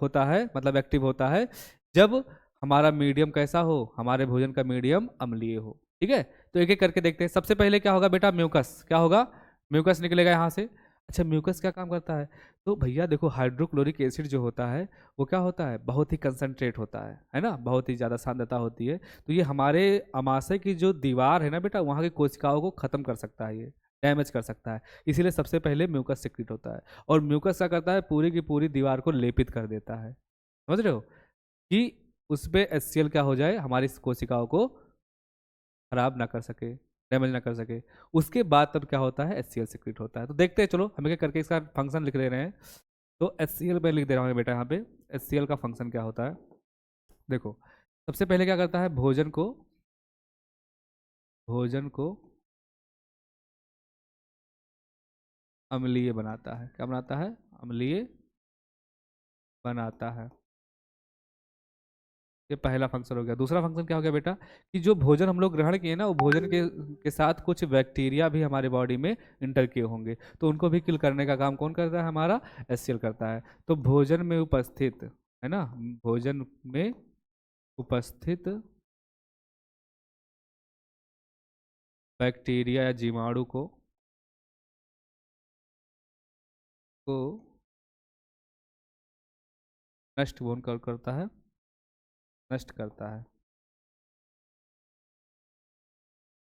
होता है, मतलब एक्टिव होता है, जब हमारा मीडियम कैसा हो, हमारे भोजन का मीडियम अम्लीय हो, ठीक है। तो एक एक करके देखते हैं। सबसे पहले क्या होगा बेटा, म्यूकस। क्या होगा, म्यूकस निकलेगा यहाँ से। अच्छा म्यूकस क्या काम करता है? तो भैया देखो, हाइड्रोक्लोरिक एसिड जो होता है वो क्या होता है, बहुत ही कंसंट्रेट होता है ना, बहुत ही ज़्यादा सांद्रता होती है। तो ये हमारे अमाशय की जो दीवार है ना बेटा, वहाँ की कोशिकाओं को खत्म कर सकता है, ये डैमेज कर सकता है। इसीलिए सबसे पहले म्यूकस सिक्रीट होता है। और म्यूकस क्या करता है, पूरी की पूरी दीवार को लेपित कर देता है, समझ रहे हो, कि उस पे HCl क्या हो जाए, हमारी कोशिकाओं को खराब ना कर सके, डैमेज ना कर सके। उसके बाद तब क्या होता है, HCl सिक्रीट होता है। तो देखते हैं, चलो हम एक करके इसका फंक्शन लिख दे रहे हैं। तो HCl पे लिख दे रहा हूँ बेटा यहाँ पे, HCl का फंक्शन क्या होता है। देखो सबसे पहले क्या करता है, भोजन को अम्लीय बनाता है। क्या बनाता है, अम्लीय बनाता है। ये पहला फंक्शन हो गया। दूसरा फंक्शन क्या हो गया बेटा, कि जो भोजन हम लोग ग्रहण किए ना, वो भोजन के साथ कुछ बैक्टीरिया भी हमारे बॉडी में इंटर किए होंगे, तो उनको भी किल करने का काम कौन करता है, हमारा HCl करता है। तो भोजन में उपस्थित, है ना, भोजन में उपस्थित बैक्टीरिया या जीवाणु को नष्ट कौन करता है, नष्ट करता है,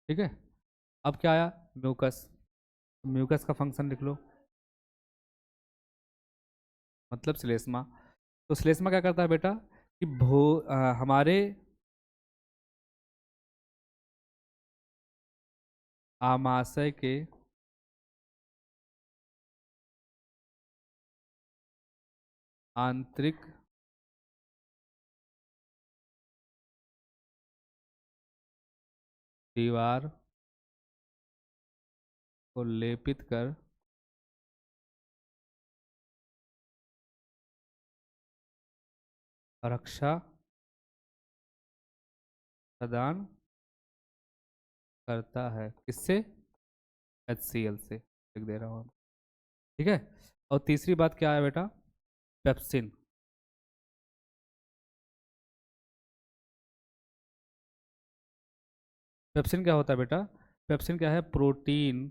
ठीक है। अब क्या आया, म्यूकस। म्यूकस का फंक्शन लिख लो, मतलब श्लेष्मा। तो श्लेष्मा क्या करता है बेटा, कि हमारे आमाशय के आंतरिक दीवार को लेपित कर रक्षा प्रदान करता है। किससे, HCl से, लिख दे रहा हूँ, ठीक है। और तीसरी बात क्या है बेटा, पेप्सिन। पेप्सिन क्या होता है बेटा, पेप्सिन क्या है, प्रोटीन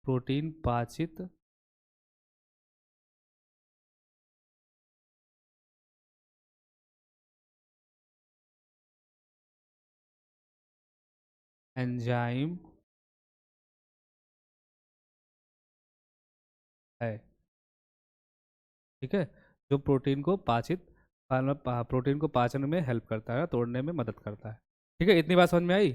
प्रोटीन पाचित एंजाइम है, ठीक है। जो प्रोटीन को पाचन में हेल्प करता है, तोड़ने में मदद करता है, ठीक है। इतनी बात समझ में आई?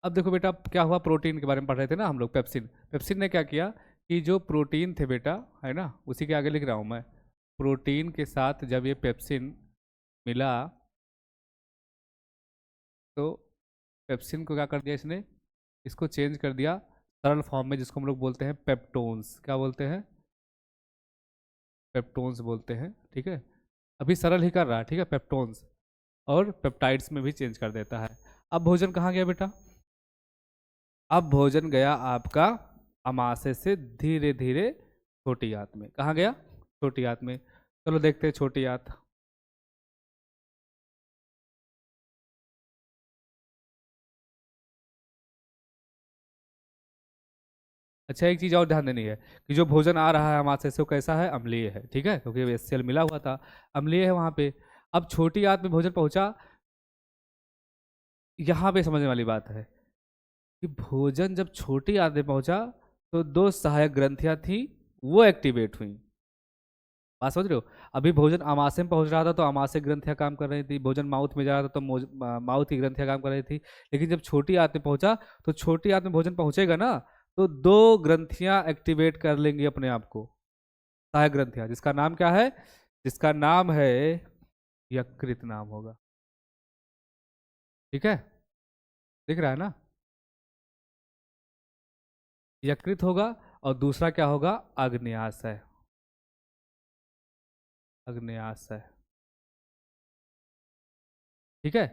अब देखो बेटा क्या हुआ, प्रोटीन के बारे में पढ़ रहे थे ना हम लोग, पेप्सिन। पेप्सिन ने क्या किया कि जो प्रोटीन थे बेटा, है ना, उसी के आगे लिख रहा हूँ मैं, प्रोटीन के साथ जब ये पेप्सिन मिला, तो पेप्सिन को क्या कर दिया इसने, इसको चेंज कर दिया सरल फॉर्म में, जिसको हम लोग बोलते हैं पेप्टोन्स। क्या बोलते हैं? पेप्टोन्स बोलते हैं। ठीक है, अभी सरल ही कर रहा है, ठीक है, पेप्टोन्स। और पेप्टाइड्स में भी चेंज कर देता है। अब भोजन कहाँ गया बेटा? अब भोजन गया आपका अमाशय से धीरे धीरे छोटी आंत में। कहाँ गया? छोटी आंत में। चलो देखते हैं छोटी आंत। अच्छा, एक चीज और ध्यान देनी है कि जो भोजन आ रहा है अमाशय से वो कैसा है? अम्लीय है। ठीक है, क्योंकि HCl मिला हुआ था, अम्लीय है वहां पे। अब छोटी आंत में भोजन पहुंचा। यहाँ पे समझने वाली बात है कि भोजन जब छोटी आंत में पहुंचा तो दो सहायक ग्रंथियां थी, वो एक्टिवेट हुई। बात समझ रहे हो? अभी भोजन अमाशय में पहुंच रहा था तो अमाशय ग्रंथियां काम कर रही थी, भोजन माउथ में जा रहा था तो माउथ की ग्रंथियां काम कर रही थी। लेकिन जब छोटी आंत में पहुंचा तो छोटी आंत में भोजन पहुंचेगा ना, तो दो ग्रंथियां एक्टिवेट कर लेंगी अपने आप को, सहायक ग्रंथियां, जिसका नाम क्या है? जिसका नाम है यकृत नाम होगा। ठीक है, दिख रहा है ना? यकृत होगा। और दूसरा क्या होगा? आग्नेयाशय। आग्नेयाशय। ठीक है,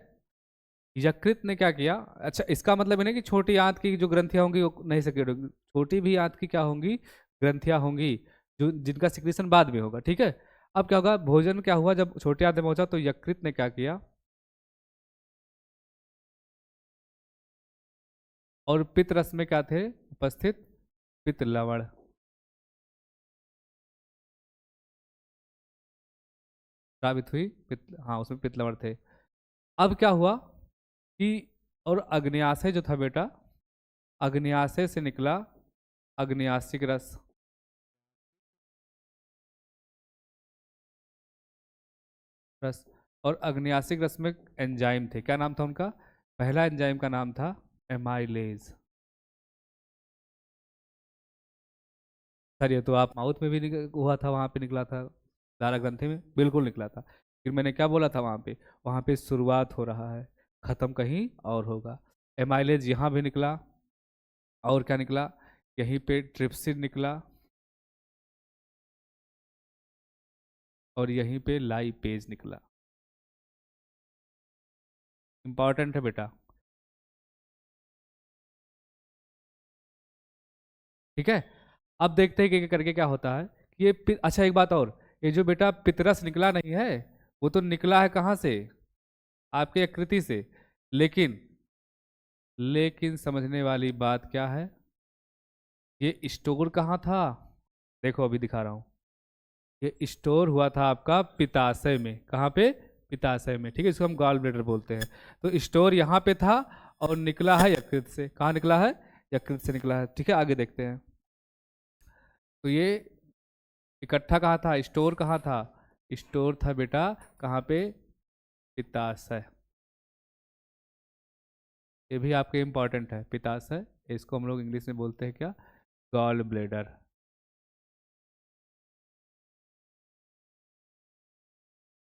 यकृत ने क्या किया? अच्छा, इसका मतलब है ना कि छोटी आंत की जो ग्रंथियां होंगी वो नहीं सिक्रेट होंगी, छोटी भी आंत की क्या होंगी? ग्रंथियां होंगी, जो जिनका सिक्रेशन बाद में होगा। ठीक है, अब क्या होगा? भोजन क्या हुआ जब छोटी आंत में पहुंचा तो यकृत ने क्या किया? और पित्त रस में क्या थे उपस्थित? पित्त लवण। साबित हुई पित्त, हाँ उसमें पित्त लवण थे। अब क्या हुआ कि और अग्न्याशय जो था बेटा, अग्न्याशय से निकला अग्न्यासिक रस। रस। और अग्न्यासिक रस में एंजाइम थे, क्या नाम था उनका? पहला एंजाइम का नाम था एमाइलेज। सर ये तो आप माउथ में भी हुआ था, वहां पे निकला था, दारा ग्रंथि में बिल्कुल निकला था। फिर मैंने क्या बोला था वहां पे? वहां पे शुरुआत हो रहा है, खत्म कहीं और होगा। एमाइलेज यहाँ भी निकला। और क्या निकला? यहीं पे ट्रिप्सिन निकला। और यहीं पे लाइपेज निकला। इंपॉर्टेंट है बेटा। ठीक है, अब देखते हैं कि करके क्या होता है कि ये अच्छा एक बात और, ये जो बेटा पितरस निकला नहीं है, वो तो निकला है कहाँ से? आपके आकृति से। लेकिन लेकिन समझने वाली बात क्या है? ये स्टोर कहाँ था? देखो अभी दिखा रहा हूँ। ये स्टोर हुआ था आपका पित्ताशय में। कहाँ पे? पित्ताशय में। ठीक है, इसको हम गॉल ब्लेडर बोलते हैं। तो स्टोर यहाँ पे था और निकला है यकृत से। कहाँ निकला है? यकृत से निकला है। ठीक है, आगे देखते हैं। तो ये इकट्ठा कहाँ था? स्टोर कहाँ था? स्टोर था बेटा कहाँ पे? पित्ताशय। ये भी आपके इम्पोर्टेंट है, पित्ताशय। इसको हम लोग इंग्लिश में बोलते हैं क्या? Gall bladder.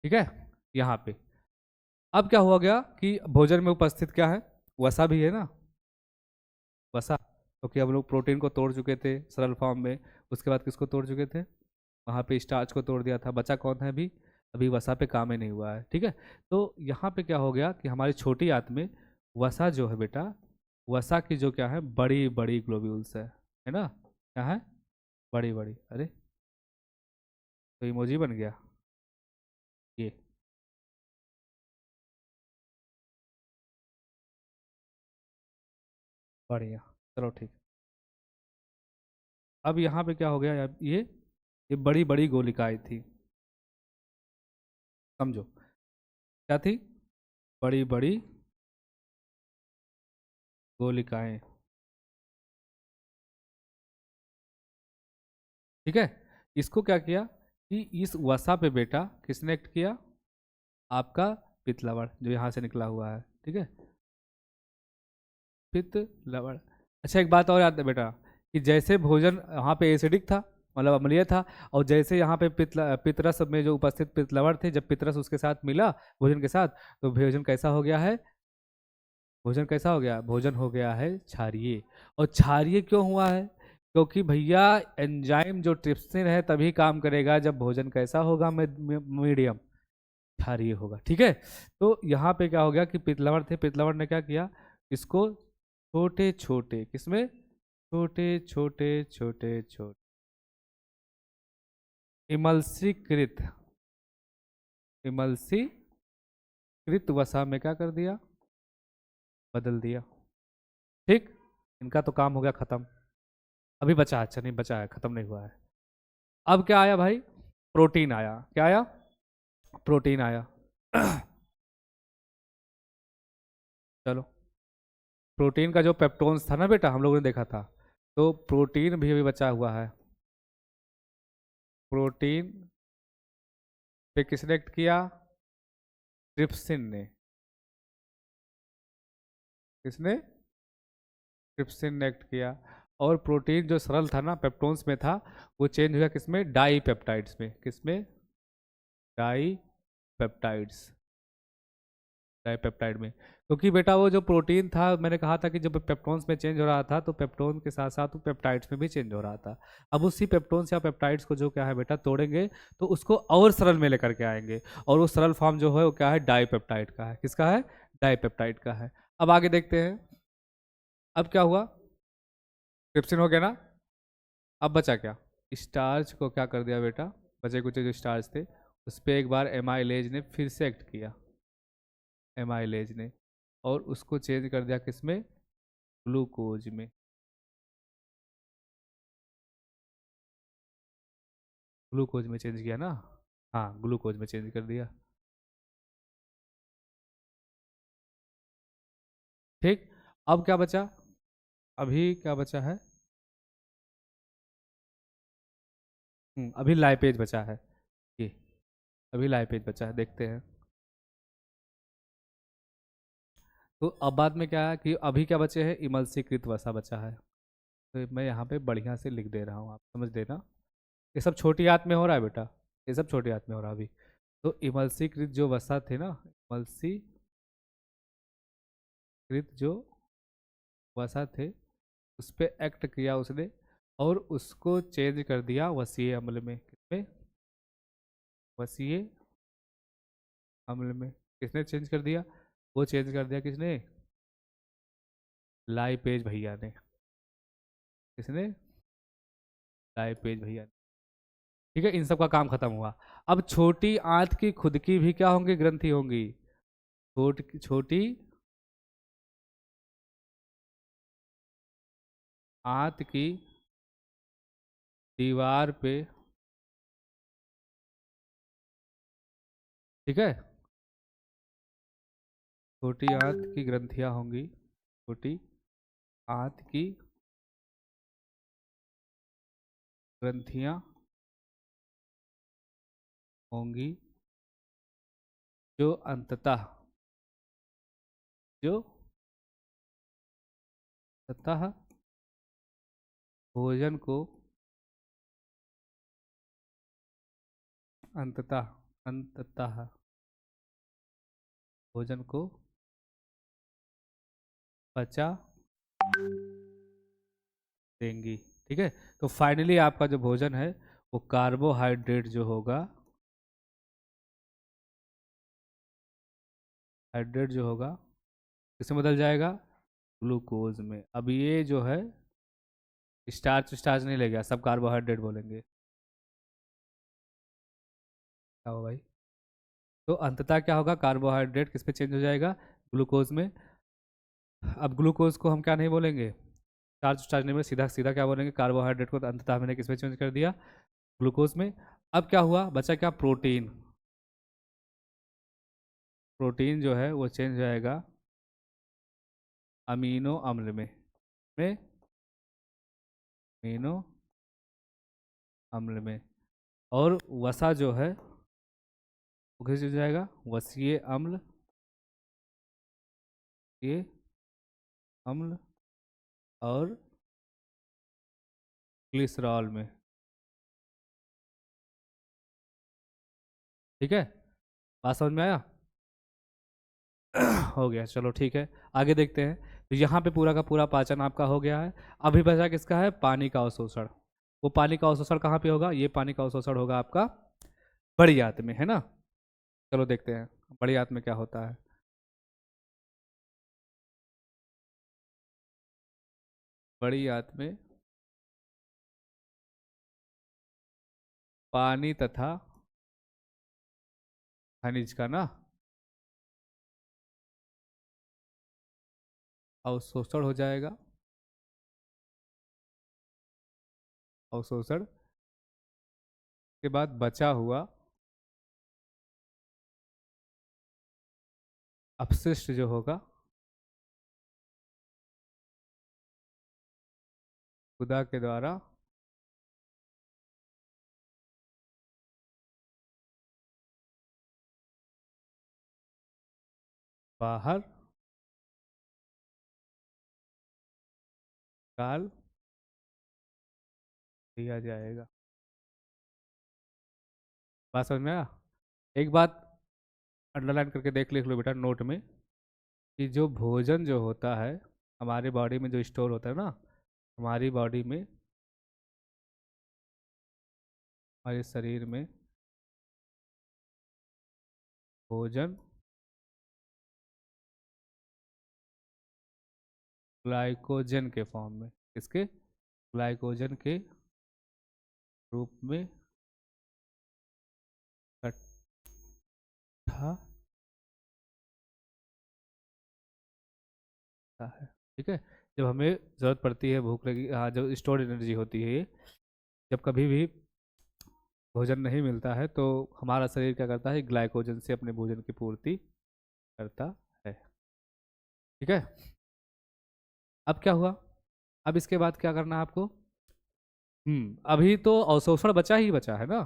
ठीक है, यहाँ पे अब क्या हुआ गया कि भोजन में उपस्थित क्या है? वसा भी है ना, वसा। क्योंकि हम लोग प्रोटीन को तोड़ चुके थे सरल फॉर्म में, उसके बाद किसको तोड़ चुके थे? वहाँ पे स्टार्च को तोड़ दिया था। बचा कौन है अभी? अभी वसा पे काम ही नहीं हुआ है। ठीक है, तो यहाँ पे क्या हो गया कि हमारी छोटी आंत में वसा जो है बेटा, वसा की जो क्या है, बड़ी बड़ी ग्लोब्यूल्स है ना? क्या है? बड़ी बड़ी। अरे तो इमोजी बन गया ये। बढ़िया, चलो ठीक। अब यहाँ पे क्या हो गया? ये बड़ी बड़ी गोलिकाएं थी। समझो क्या थी? बड़ी बड़ी गोलिकाएं। ठीक है, इसको क्या किया कि इस वसा पे बेटा किसने एक्ट किया? आपका पित्तलवण जो यहाँ से निकला हुआ है। ठीक है, पित्तलवण। अच्छा एक बात और याद है बेटा कि जैसे भोजन वहाँ पे एसिडिक था, मतलब अम्लीय था, और जैसे यहाँ पे पितरस में जो उपस्थित पित्तलवण थे, जब पितरस उसके साथ मिला भोजन के साथ, तो भोजन कैसा हो गया है? भोजन कैसा हो गया? भोजन हो गया है क्षारीय। और क्षारीय क्यों हुआ है? क्योंकि भैया एंजाइम जो ट्रिप्सिन है तभी काम करेगा जब भोजन कैसा होगा? मीडियम क्षारीय होगा। ठीक है, तो यहाँ पे क्या हो गया कि पित्तलवर थे, पित्तलवर ने क्या किया, इसको छोटे छोटे, किसमें? छोटे छोटे छोटे छोटे इमल्सीकृत, इमल्सीकृत वसा में क्या कर दिया? बदल दिया। ठीक, इनका तो काम हो गया खत्म। अभी बचा है, अच्छा नहीं बचा है, खत्म नहीं हुआ है। अब क्या आया भाई? प्रोटीन आया। क्या आया? प्रोटीन आया। चलो, प्रोटीन का जो पेप्टोन्स था ना बेटा, हम लोगों ने देखा था, तो प्रोटीन भी अभी बचा हुआ है। प्रोटीन पे किसने एक्ट किया? ट्रिप्सिन ने। किसने? ट्रिप्सिन ने एक्ट किया। और प्रोटीन जो सरल था ना, पेप्टोन्स में था, वो चेंज हो गया किसमें? डाई पेप्टाइड्स में। किसमें? डाई पेप्टाइड्स, डाईपेप्टाइड में। क्योंकि बेटा वो जो प्रोटीन था, मैंने कहा था कि जब पेप्टोन्स में चेंज हो रहा था तो पेप्टोन के साथ साथ वो पेप्टाइड्स में भी चेंज हो रहा था। अब उसी पेप्टोन्स या पेप्टाइड्स को जो क्या है बेटा, तोड़ेंगे तो उसको और सरल में लेकर के आएंगे, और वो सरल फॉर्म जो है वो क्या है? डाईपेप्टाइड का है। किसका है? डाईपेप्टाइड का है। अब आगे देखते हैं, अब क्या हुआ? ट्रिप्सिन हो गया ना। अब बचा क्या? स्टार्च को क्या कर दिया बेटा? बचे कुछ जो स्टार्च थे उस पर एक बार एमाइलेज ने फिर से एक्ट किया, एमाइलेज ने, और उसको चेंज कर दिया किसमें? ग्लूकोज में। ग्लूकोज में चेंज किया ना। हाँ, ग्लूकोज में चेंज कर दिया। ठीक, अब क्या बचा? अभी क्या बचा है? अभी लाइपेज बचा है। ये अभी लाइपेज बचा है, देखते हैं। तो अब बाद में क्या है कि अभी क्या बचे हैं? इमल्सीकृत वसा बचा है। तो मैं यहाँ पे बढ़िया से लिख दे रहा हूँ, आप समझ देना। ये सब छोटी हाथ में हो रहा है बेटा, ये सब छोटी हाथ में हो रहा है अभी। तो इमल्सीकृत जो वसा थे ना, इमल्सीकृत जो वसा थे, उस पे एक्ट किया उसने, और उसको चेंज कर दिया वसीय अम्ल में। किसमें? वसीय अम्ल में। किसने चेंज कर दिया? वो चेंज कर दिया किसने? लाइपेज भैया ने। किसने? लाइपेज भैया ने। ठीक है, इन सब का काम खत्म हुआ। अब छोटी आंत की खुद की भी क्या होंगी? ग्रंथि होंगी। छोटी आंत की दीवार पे, ठीक है, छोटी आंत की ग्रंथियां होंगी। छोटी आंत की ग्रंथियां होंगी, जो अंततः, जो अंततः भोजन को, अंततः, अंततः भोजन को पचा देंगी। ठीक है, तो फाइनली आपका जो भोजन है वो कार्बोहाइड्रेट जो होगा, हाइड्रेट जो होगा किसमें बदल जाएगा? ग्लूकोज में। अब ये जो है स्टार्च स्टार्च नहीं ले गया, सब कार्बोहाइड्रेट बोलेंगे। क्या हो भाई? तो अंततः क्या होगा? कार्बोहाइड्रेट किस पे चेंज हो जाएगा? ग्लूकोज में। अब ग्लूकोज को हम क्या नहीं बोलेंगे? स्टार्च स्टार्च नहीं बोलेंगे, सीधा सीधा क्या बोलेंगे? कार्बोहाइड्रेट को। तो अंततः मैंने किस पे चेंज कर दिया? ग्लूकोज में। अब क्या हुआ? बचा क्या? प्रोटीन। प्रोटीन जो है वो चेंज हो जाएगा अमीनो अम्ल में अमीनो अम्ल में। और वसा जो है वो किस हो जाएगा? वसीय अम्ल, ये अम्ल, और ग्लिसरॉल में। ठीक है, बात समझ में आया? हो गया, चलो ठीक है, आगे देखते हैं। तो यहाँ पे पूरा का पूरा पाचन आपका हो गया है। अभी बचा किसका है? पानी का अवशोषण। वो पानी का अवशोषण कहाँ पे होगा? ये पानी का अवशोषण होगा आपका बड़ी आंत में, है ना। चलो देखते हैं बड़ी आंत में क्या होता है। बड़ी आंत में पानी तथा खनिज का ना अवशोषण हो जाएगा। अवशोषण के बाद बचा हुआ अपशिष्ट जो होगा गुदा के द्वारा बाहर निकाल दिया जाएगा। बात समझ में आया? एक बात अंडरलाइन करके लिख लो बेटा नोट में, कि जो भोजन जो होता है हमारे बॉडी में जो स्टोर होता है ना, हमारी बॉडी में, हमारे शरीर में भोजन ग्लाइकोजन के फॉर्म में, किसके? ग्लाइकोजन के रूप में इकट्ठा होता है। ठीक है, जब हमें ज़रूरत पड़ती है, भूख लगी, हाँ, जब स्टोर्ड एनर्जी होती है ये, जब कभी भी भोजन नहीं मिलता है तो हमारा शरीर क्या करता है? ग्लाइकोजन से अपने भोजन की पूर्ति करता है। ठीक है, अब क्या हुआ? अब इसके बाद क्या करना है आपको? अभी तो अवशोषण बचा ही बचा है ना।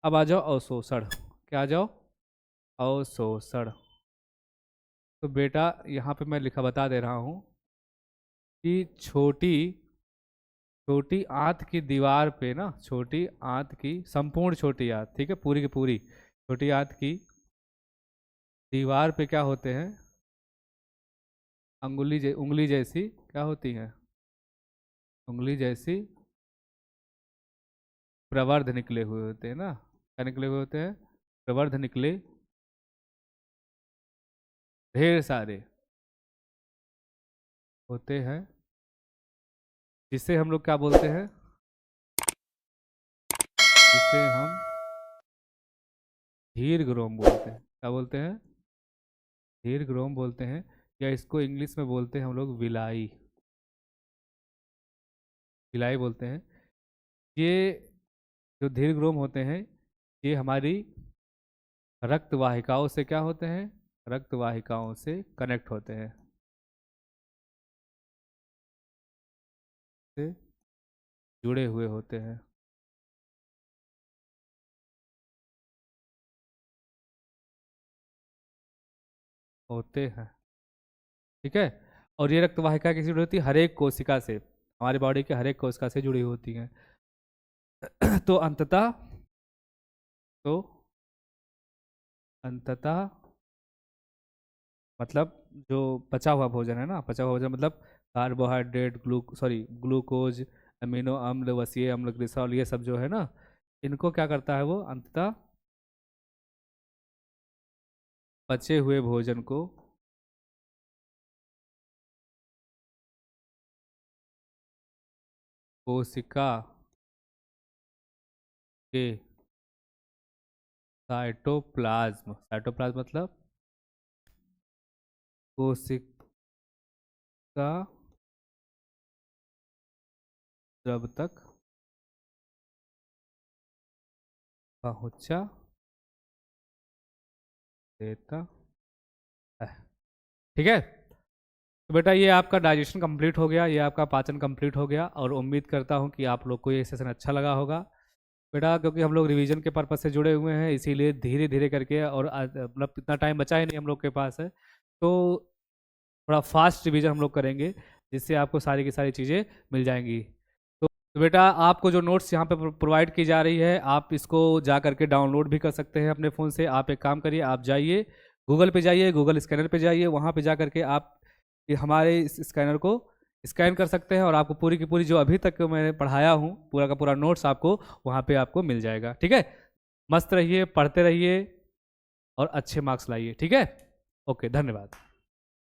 अब आ जाओ अवशोषण। क्या आ जाओ? अवशोषण। तो बेटा यहाँ पे मैं लिखा बता दे रहा हूँ कि छोटी छोटी आंत की दीवार पे ना, छोटी आंत की, संपूर्ण छोटी आंत, ठीक है, पूरी की पूरी छोटी आंत की दीवार पे क्या होते हैं? उंगली जैसी क्या होती है? उंगली जैसी प्रवर्ध निकले हुए होते हैं ना। क्या निकले हुए होते हैं? प्रवर्ध निकले ढेर सारे होते हैं, जिसे हम लोग क्या बोलते हैं? जिसे हम दीर्घ बोलते हैं। क्या बोलते हैं? दीर्घ बोलते हैं, या इसको इंग्लिश में बोलते हैं हम लोग विलाई। विलाई बोलते हैं। ये जो दीर्घ होते हैं, ये हमारी रक्त वाहिकाओं से क्या होते हैं? रक्त वाहिकाओं से कनेक्ट होते हैं, से जुड़े हुए होते हैं। होते हैं, ठीक है। और ये रक्त वाहिका किसी जुड़ी होती है? हर एक कोशिका से, हमारी बॉडी के हर एक कोशिका से जुड़ी होती हैं। तो तो अंततः मतलब जो पचा हुआ भोजन है ना, पचा हुआ भोजन मतलब कार्बोहाइड्रेट, ग्लूकोज, अमीनो अम्ल, वसीय अम्ल, ग्लिसरॉल, ये सब जो है ना, इनको क्या करता है वो? अंततः पचे हुए भोजन को कोशिका के साइटोप्लाज्म, साइटोप्लाज्म मतलब कोशिका द्रव तक पहुंचा देता है। ठीक है, तो बेटा ये आपका डाइजेशन कंप्लीट हो गया, ये आपका पाचन कंप्लीट हो गया, और उम्मीद करता हूँ कि आप लोग को ये सेशन अच्छा लगा होगा। बेटा क्योंकि हम लोग रिवीजन के पर्पज से जुड़े हुए हैं, इसीलिए धीरे धीरे करके, और मतलब इतना टाइम बचा ही नहीं हम लोग के पास है, तो थोड़ा फास्ट रिवीजन हम लोग करेंगे, जिससे आपको सारी की सारी चीज़ें मिल जाएंगी। तो बेटा आपको जो नोट्स यहाँ पे प्रोवाइड की जा रही है, आप इसको जा करके डाउनलोड भी कर सकते हैं अपने फ़ोन से। आप एक काम करिए, आप जाइए गूगल पे जाइए, गूगल स्कैनर पे जाइए, वहाँ पे जा करके आप हमारे इस स्कैनर को स्कैन कर सकते हैं और आपको पूरी की पूरी जो अभी तक मैंने पढ़ाया हूँ पूरा का पूरा नोट्स आपको वहाँ पे आपको मिल जाएगा। ठीक है, मस्त रहिए, पढ़ते रहिए और अच्छे मार्क्स लाइए। ठीक है, ओके, धन्यवाद।